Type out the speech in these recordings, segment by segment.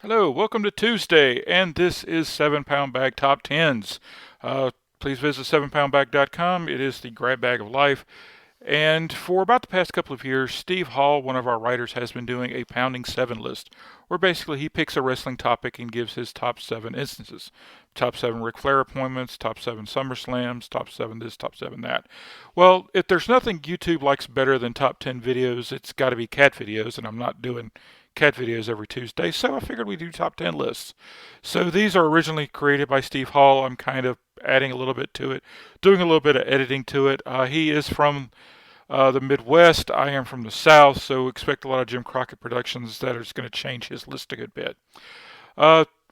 Hello, welcome to Tuesday, and this is 7 Pound Bag Top Tens. Please visit 7poundbag.com. It is the grab bag of life. And for about the past couple of years, Steve Hall, one of our writers, has been doing a Pounding Seven list, where basically he picks a wrestling topic and gives his top seven instances. Top seven Ric Flair appointments, top seven SummerSlams, top seven this, top seven that. Well, if there's nothing YouTube likes better than top 10 videos, it's got to be cat videos, and I'm not doing cat videos every Tuesday, so I figured we'd do top 10 lists. So these are originally created by Steve Hall. I'm kind of adding a little bit to it, doing a little bit of editing to it. He is from the Midwest. I am from the South, so expect a lot of Jim Crockett productions that are going to change his list a good bit.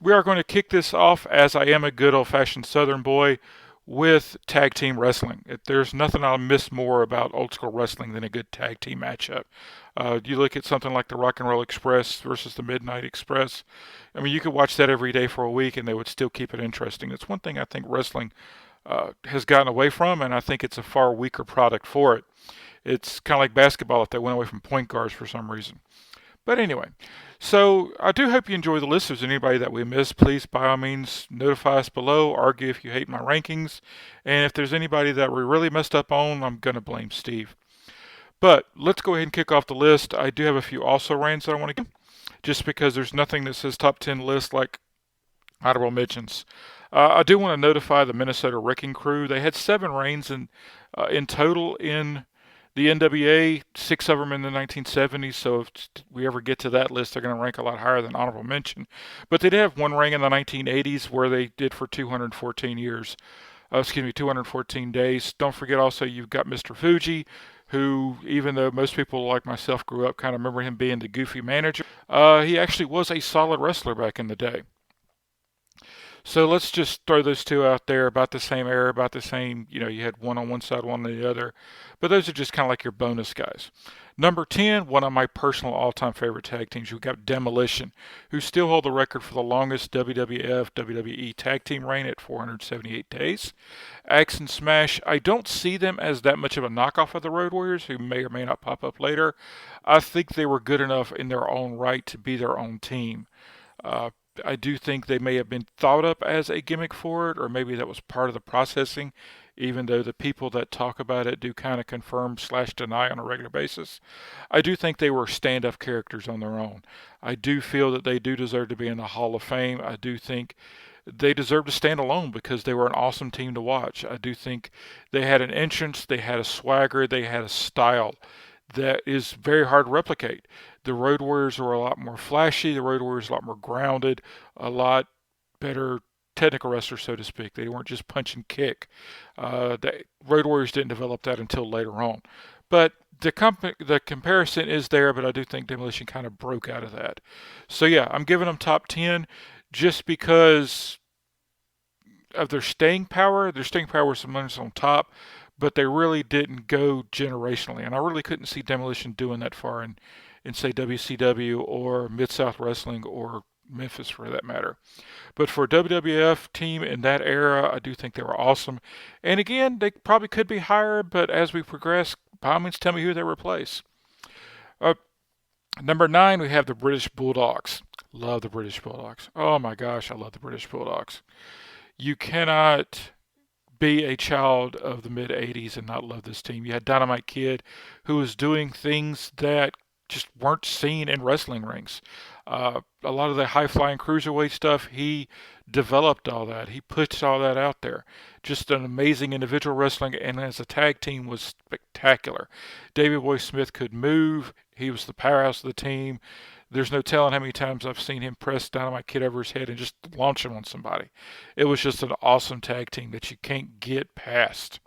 We are going to kick this off, as I am a good old fashioned Southern boy, with tag team wrestling. There's nothing I'll miss more about old school wrestling than a good tag team matchup. You look at something like the Rock and Roll Express versus the Midnight Express. I mean, you could watch that every day for a week and they would still keep it interesting. It's one thing I think wrestling has gotten away from, and I think it's a far weaker product for it. It's kind of like basketball if they went away from point guards for some reason. But anyway, so I do hope you enjoy the list. If there's anybody that we missed, please by all means notify us below. Argue if you hate my rankings. And if there's anybody that we really messed up on, I'm going to blame Steve. But let's go ahead and kick off the list. I do have a few also rans that I want to give, just because there's nothing that says top 10 list like honorable mentions. I do want to notify the Minnesota Wrecking Crew. They had 7 reigns in total in the NWA, 6 of them in the 1970s. So if we ever get to that list, they're going to rank a lot higher than honorable mention. But they did have one reign in the 1980s where they did for 214 years. 214 days. Don't forget also you've got Mr. Fuji, who, even though most people like myself grew up kind of remember him being the goofy manager, he actually was a solid wrestler back in the day. So let's just throw those two out there, about the same era, about the same, you had one on one side, one on the other. But those are just kind of like your bonus guys. Number 10, one of my personal all time favorite tag teams, we've got Demolition, who still hold the record for the longest WWF WWE tag team reign at 478 days. Axe and Smash, I don't see them as that much of a knockoff of the Road Warriors, who may or may not pop up later. I think they were good enough in their own right to be their own team. Uh, I do think they may have been thought up as a gimmick for it, or maybe that was part of the processing, even though the people that talk about it do kind of confirm slash deny on a regular basis. I do think they were stand up characters on their own. I do feel that they do deserve to be in the Hall of Fame. I do think they deserve to stand alone because they were an awesome team to watch. I do think they had an entrance, they had a swagger, they had a style that is very hard to replicate. The Road Warriors were a lot more flashy. The Road Warriors were a lot more grounded, a lot better technical wrestlers, so to speak. They weren't just punch and kick. The Road Warriors didn't develop that until later on. But the comparison is there, but I do think Demolition kind of broke out of that. So yeah, I'm giving them top 10 just because of their staying power. Their staying power was some on top, but they really didn't go generationally. And I really couldn't see Demolition doing that far in say WCW or Mid South Wrestling or Memphis for that matter. But for a WWF team in that era, I do think they were awesome. And again, they probably could be higher, but as we progress, by all means, tell me who they replace. Uh, Number 9, we have the British Bulldogs. Love the British Bulldogs. Oh my gosh, I love the British Bulldogs. You cannot be a child of the mid 80s and not love this team. You had Dynamite Kid, who was doing things that just weren't seen in wrestling rings. A lot of the high flying cruiserweight stuff, he developed all that. He pushed all that out there. Just an amazing individual wrestling, and as a tag team was spectacular. Davey Boy Smith could move. He was the powerhouse of the team. There's no telling how many times I've seen him press Dynamite Kid over his head and just launch him on somebody. It was just an awesome tag team that you can't get past.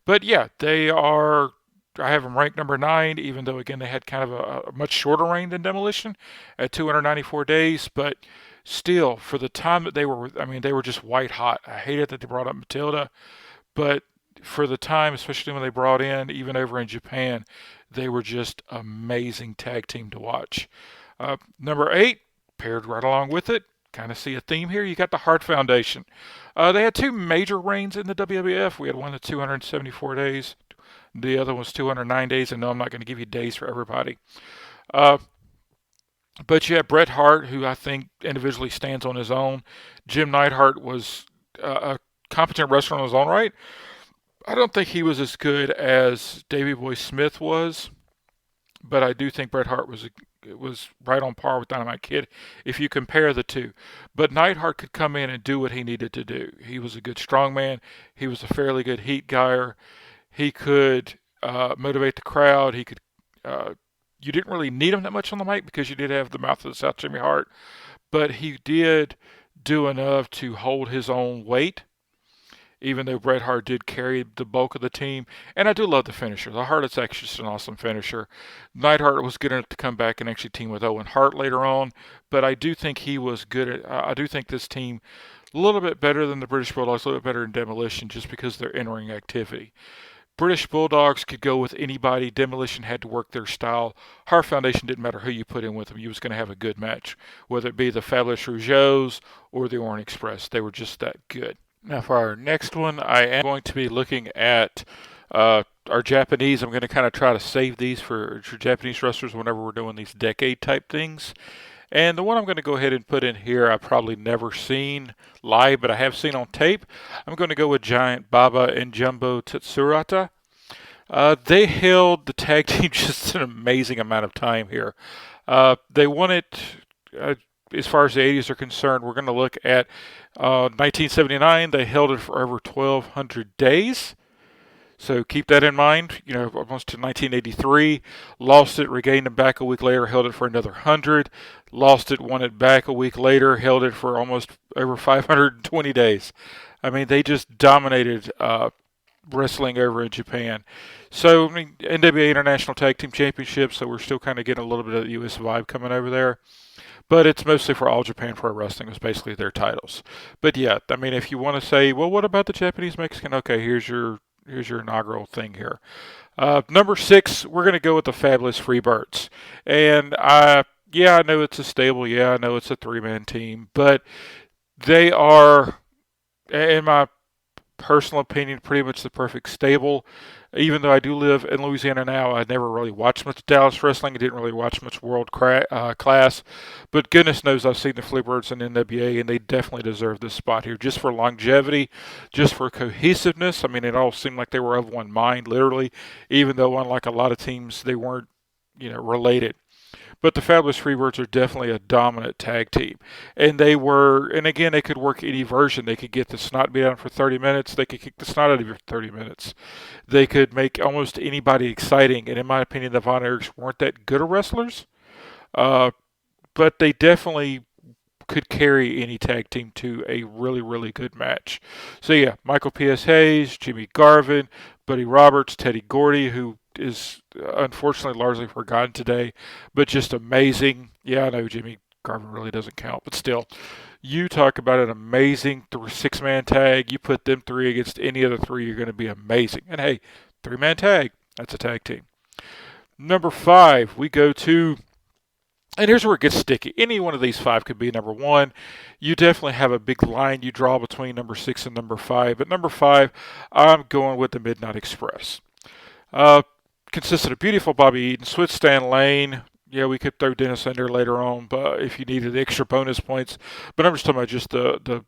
But yeah, they are. I have them ranked number 9, even though again they had kind of a much shorter reign than Demolition at 294 days. But still, for the time that they were, I mean, they were just white hot. I hated that they brought up Matilda, but for the time, especially when they brought in, even over in Japan, they were just amazing tag team to watch. Number 8, paired right along with it, kind of see a theme here. You got the Hart Foundation. They had 2 major reigns in the WWF. We had one at 274 days. The other was 209 days. And no, I'm not going to give you days for everybody. Uh, But you have Bret Hart, who I think individually stands on his own. Jim Neidhart was a competent wrestler in his own right. I don't think he was as good as Davey Boy Smith was, but I do think Bret Hart was right on par with Dynamite Kid if you compare the two. But Neidhart could come in and do what he needed to do. He was a good strongman. He was a fairly good heat guyer. He could motivate the crowd. He could. You didn't really need him that much on the mic because you did have the mouth of the South, Jimmy Hart, but he did do enough to hold his own weight, even though Bret Hart did carry the bulk of the team. And I do love the finisher. The Hart Attack is just an awesome finisher. Neidhart was good enough to come back and actually team with Owen Hart later on, but I do think he was good at. I do think this team a little bit better than the British Bulldogs, a little bit better in Demolition, just because of their in-ring activity. British Bulldogs could go with anybody. Demolition had to work their style. Hart Foundation didn't matter who you put in with them. You was going to have a good match, whether it be the Fabulous Rougeaus or the Orient Express. They were just that good. Now, for our next one, I am going to be looking at our Japanese. I'm going to kind of try to save these for Japanese wrestlers whenever we're doing these decade type things. And the one I'm going to go ahead and put in here, I've probably never seen live, but I have seen on tape. I'm going to go with Giant Baba and Jumbo Tsurata. They held the tag team just an amazing amount of time here. They won it, as far as the 80s are concerned, we're going to look at 1979. They held it for over 1,200 days. So keep that in mind. Almost to 1983, lost it, regained it back a week later, held it for another 100, lost it, won it back a week later, held it for almost over 520 days. I mean, they just dominated wrestling over in Japan. So, NWA International Tag Team Championship, so we're still kind of getting a little bit of the US vibe coming over there. But it's mostly for All Japan Pro Wrestling. It's basically their titles. But yeah, if you want to say, well, what about the Japanese Mexican? Okay, here's your inaugural thing here. Number 6, we're going to go with the Fabulous Freebirds. And I know it's a stable. Yeah, I know it's a 3-man team. But they are, in my personal opinion, pretty much the perfect stable. Even though I do live in Louisiana now, I never really watched much Dallas wrestling. I didn't really watch much World Class. But goodness knows I've seen the Freebirds and NWA, and they definitely deserve this spot here. Just for longevity, just for cohesiveness. I mean, it all seemed like they were of one mind, literally. Even though, unlike a lot of teams, they weren't, related. But the Fabulous Freebirds are definitely a dominant tag team. And again, they could work any version. They could get the snot beat out for 30 minutes. They could kick the snot out of you for 30 minutes. They could make almost anybody exciting. And in my opinion, the Von Erichs weren't that good of wrestlers. But they definitely could carry any tag team to a really, really good match. So yeah, Michael P.S. Hayes, Jimmy Garvin, Buddy Roberts, Teddy Gordy, who is unfortunately largely forgotten today, but just amazing. Yeah, I know Jimmy Garvin really doesn't count, but still, you talk about an amazing 6-man tag. You put them 3 against any of the 3, you're going to be amazing. And hey, 3-man tag, that's a tag team. Number 5, we go to, and here's where it gets sticky. Any one of these 5 could be number 1. You definitely have a big line you draw between number 6 and number 5. But number 5, I'm going with the Midnight Express. Consisted of beautiful Bobby Eaton, Switch Stan Lane. Yeah, we could throw Dennis in there later on, but if you needed the extra bonus points. But I'm just talking about just the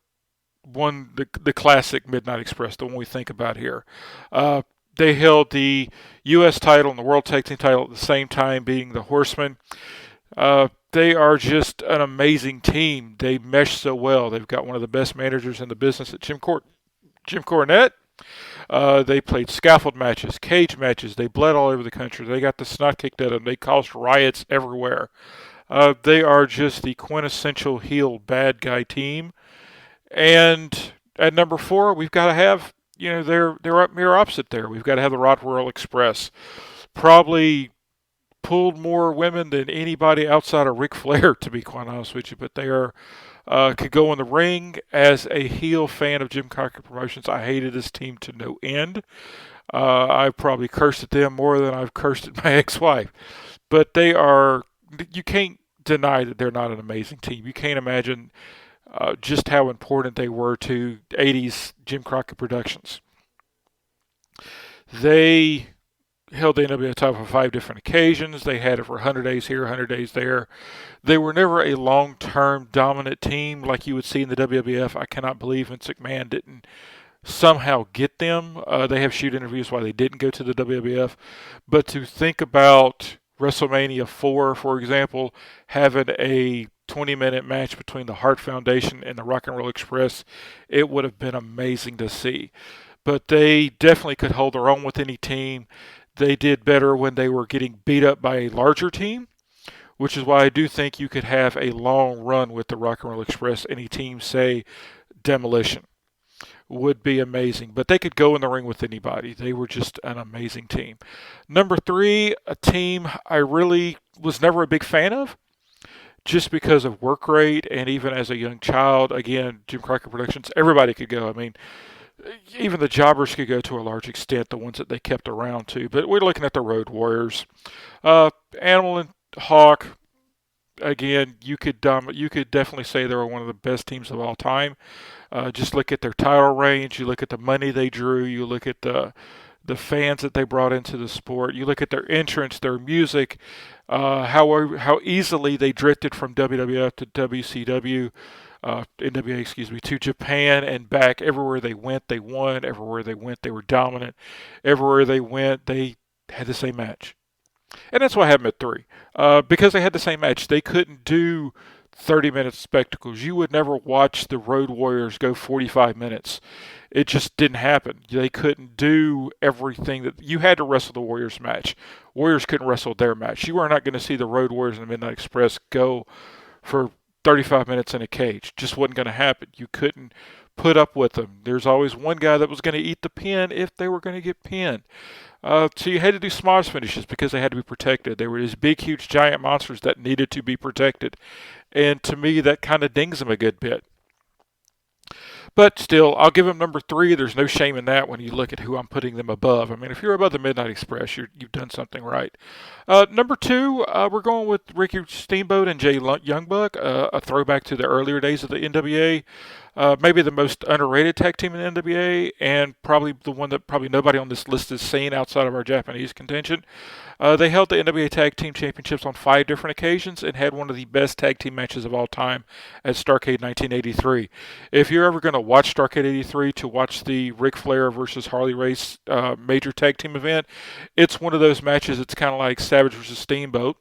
classic Midnight Express, the one we think about here. They held the U.S. title and the World Tag Team title at the same time, beating the Horsemen. They are just an amazing team. They mesh so well. They've got one of the best managers in the business at Jim Cornette. They played scaffold matches, cage matches. They bled all over the country. They got the snot kicked out of them. They caused riots everywhere. They are just the quintessential heel bad guy team. And at number 4, we've got to have, they're mirror opposite there. We've got to have the Roadwarriors Express. Probably pulled more women than anybody outside of Ric Flair, to be quite honest with you. But they are could go in the ring. As a heel fan of Jim Crockett Promotions, I hated this team to no end. I probably cursed at them more than I've cursed at my ex-wife. But you can't deny that they're not an amazing team. You can't imagine just how important they were to 80s Jim Crockett Productions. They held the NWA title for 5 different occasions. They had it for 100 days here, 100 days there. They were never a long-term dominant team like you would see in the WWF. I cannot believe Vince McMahon didn't somehow get them. They have shoot interviews why they didn't go to the WWF. But to think about WrestleMania 4, for example, having a 20-minute match between the Hart Foundation and the Rock and Roll Express, it would have been amazing to see. But they definitely could hold their own with any team. They did better when they were getting beat up by a larger team, which is why I do think you could have a long run with the Rock and Roll Express. Any team, say, Demolition, would be amazing. But they could go in the ring with anybody. They were just an amazing team. Number 3, a team I really was never a big fan of, just because of work rate, and even as a young child, again, Jim Crockett Productions, everybody could go. I mean, even the jobbers could go to a large extent, the ones that they kept around too. But we're looking at the Roadwarriors. Animal and Hawk, again, you could definitely say they were one of the best teams of all time. Just look at their title range. You look at the money they drew. You look at the fans that they brought into the sport. You look at their entrance, their music, how easily they drifted from WWF to WCW, NWA, to Japan and back. Everywhere they went, they won. Everywhere they went, they were dominant. Everywhere they went, they had the same match. And that's why I have them at 3. Because they had the same match. They couldn't do 30-minute spectacles. You would never watch the Road Warriors go 45 minutes. It just didn't happen. They couldn't do everything that you had to wrestle the Warriors match. Warriors couldn't wrestle their match. You were not going to see the Road Warriors and the Midnight Express go for 35 minutes in a cage. Just wasn't going to happen. You couldn't put up with them. There's always one guy that was going to eat the pin if they were going to get pinned. So you had to do smash finishes because they had to be protected. They were these big, huge, giant monsters that needed to be protected. And to me, that kind of dings them a good bit. But still, I'll give them number 3. There's no shame in that when you look at who I'm putting them above. I mean, if you're above the Midnight Express, you've done something right. Number 2, we're going with Ricky Steamboat and Jay Youngbuck, a throwback to the earlier days of the NWA. Maybe the most underrated tag team in the NWA, and probably the one that probably nobody on this list has seen outside of our Japanese contingent. They held the NWA Tag Team Championships on 5 different occasions and had one of the best tag team matches of all time at Starrcade 1983. If you're ever going to watch Starrcade 83 to watch the Ric Flair versus Harley Race major tag team event, it's one of those matches. It's kind of like Savage versus Steamboat,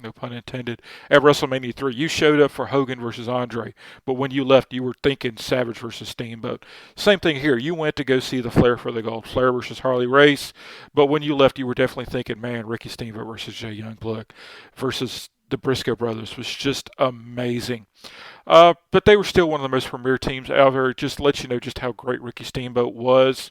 no pun intended, at WrestleMania 3. You showed up for Hogan versus Andre, but when you left, you were thinking Savage versus Steamboat. Same thing here. You went to go see the Flair for the Gold, Flair versus Harley Race, but when you left, you were definitely thinking, man, Ricky Steamboat versus Jay Youngblood versus the Briscoe brothers was just amazing. But they were still one of the most premier teams out there. Just to let you know just how great Ricky Steamboat was.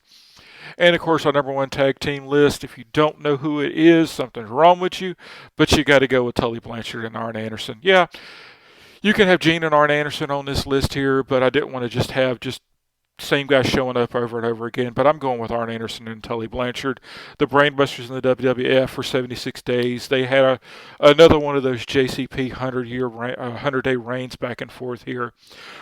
And of course, our number 1 tag team list, if you don't know who it is, something's wrong with you, but you got to go with Tully Blanchard and Arn Anderson. Yeah, you can have Gene and Arn Anderson on this list here, but I didn't want to just have same guy showing up over and over again, but I'm going with Arn Anderson and Tully Blanchard, the Brainbusters in the WWF for 76 days. They had another one of those JCP 100-day reigns back and forth here.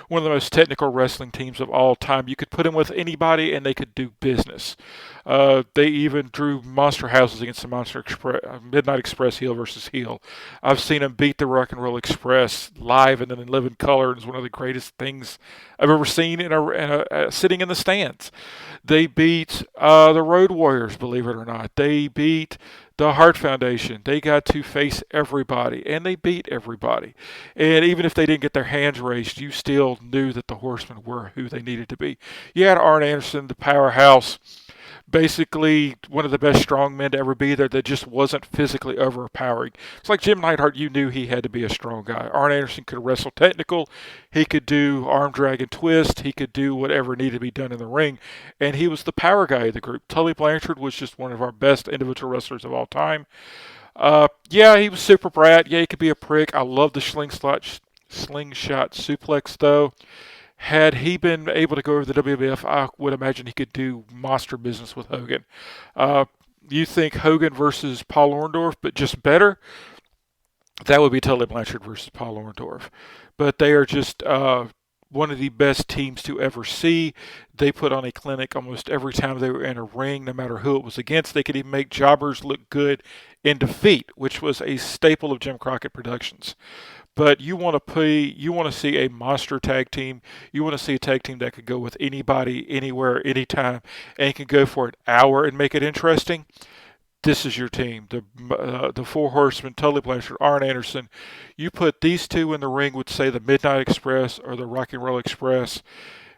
One of the most technical wrestling teams of all time. You could put them with anybody and they could do business. They even drew monster houses against the Midnight Express heel versus heel. I've seen them beat the Rock and Roll Express live and then in living color. It's one of the greatest things I've ever seen sitting in the stands. They beat the Road Warriors, believe it or not. They beat the Hart Foundation. They got to face everybody, and they beat everybody. And even if they didn't get their hands raised, you still knew that the Horsemen were who they needed to be. You had Arn Anderson, the powerhouse, basically one of the best strongmen to ever be there that just wasn't physically overpowering. It's like Jim Neidhart, you knew he had to be a strong guy. Arn Anderson could wrestle technical. He could do arm drag and twist. He could do whatever needed to be done in the ring. And he was the power guy of the group. Tully Blanchard was just one of our best individual wrestlers of all time. Yeah, he was super brat. Yeah, he could be a prick. I love the slingshot suplex, though. Had he been able to go over the WWF, I would imagine he could do monster business with Hogan. You think Hogan versus Paul Orndorff, but just better? That would be Tully Blanchard versus Paul Orndorff. But they are just one of the best teams to ever see. They put on a clinic almost every time they were in a ring, no matter who it was against. They could even make jobbers look good in defeat, which was a staple of Jim Crockett Productions. But you want to see a monster tag team. You want to see a tag team that could go with anybody, anywhere, anytime, and can go for an hour and make it interesting. This is your team. The Four Horsemen, Tully Blanchard, Arn Anderson. You put these two in the ring with, say, the Midnight Express or the Rock and Roll Express.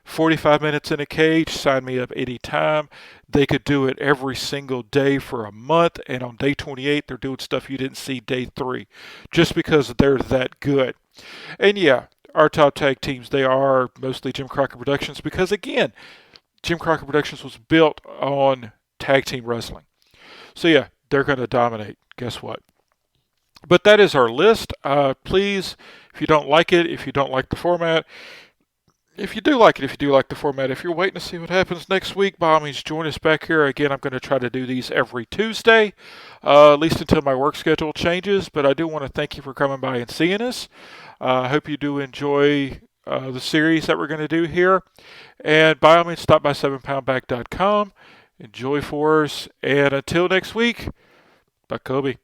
45 minutes in a cage, sign me up anytime. They could do it every single day for a month, and on day 28, they're doing stuff you didn't see day 3, just because they're that good. And yeah, our top tag teams, they are mostly Jim Crockett Productions, because again, Jim Crockett Productions was built on tag team wrestling. So yeah, they're going to dominate. Guess what? But that is our list. Please, if you don't like it, if you don't like the format, if you do like it, if you do like the format, if you're waiting to see what happens next week, by all means, join us back here. Again, I'm going to try to do these every Tuesday, at least until my work schedule changes. But I do want to thank you for coming by and seeing us. I hope you do enjoy the series that we're going to do here. And by all means, stop by 7poundback.com. Enjoy for us. And until next week, bye, Kobe.